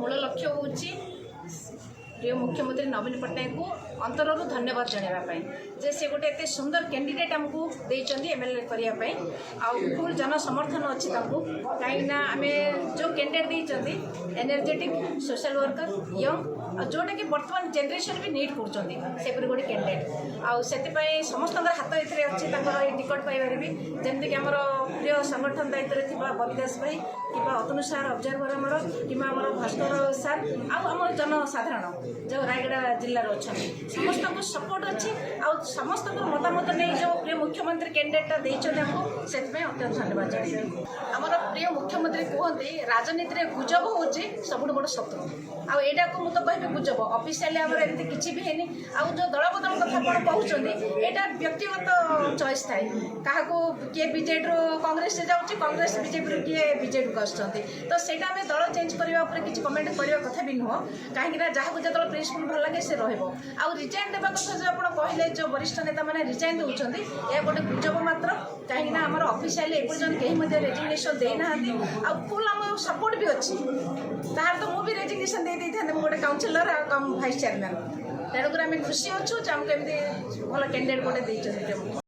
मूल लक्ष्य हूँ प्रिय मुख्यमंत्री नवीन पट्टनायक को अंतरु धन्यवाद जनावाई जे से गोटे एत सुंदर कैंडिडेट आमको देते एमएलए करने फुल जन समर्थन अच्छी कहीं आम जो कैंडिडेट देते एनर्जेटिक सोशल वर्कर यंग जोटा कि बर्तमान जेनरेशन भी नीड कर गोटे कैंडिडेट आपाई समस्त हाथ ये अच्छी टिकट पाइबार भी जमीक आम प्रिय संगठन दायित्व थी बलिदास भाई कि अतनु सार ऑब्जर्वर आमर कि भास्कर सार आम जनसाधारण जो रायगढ़ जिलार अच्छा समस्त को सपोर्ट अच्छी समस्त मतामत नहीं जो प्रिय मुख्यमंत्री कैंडिडेटा देते हमको से अत्यंत धन्यवाद जन आमर प्रिय मुख्यमंत्री कहते राजनीति में गुजब हूँ सबुठ बड़ शत्रु आईटा को मुझे कह गुजब ऑफिशियली आम एमती किसी भी है आउ जो दल बदल कथा आप कहते यहाँ व्यक्तिगत चॉइस थाए क्या किए बीजेडी कांग्रेस से जाऊँगी कांग्रेस बीजेपी किए बीजेडी को आसुँच तो सहीटा आम दल चेंज करने किसी कमेंट करने कथा भी नुह कहीं जहाँ जो प्रिंसिपल भल लगे से रिजाइन देवा कथा जो आप कहले जो वरिष्ठ नेता मैंने रिजाइन दौरान यह गोटे गुजब मात्र कहीं आम ऑफिशियली एपर्यंत कहीं रेजिग्नेशन देना फुल आम सपोर्ट भी अच्छी तार तो मुझे रेजिग्नेशन दे था गोटे काउंसिलर कम भाइस चेयरमैन तेणुक आम खुशी अच्छु आमको एमती भल कैंडिडेट गोटे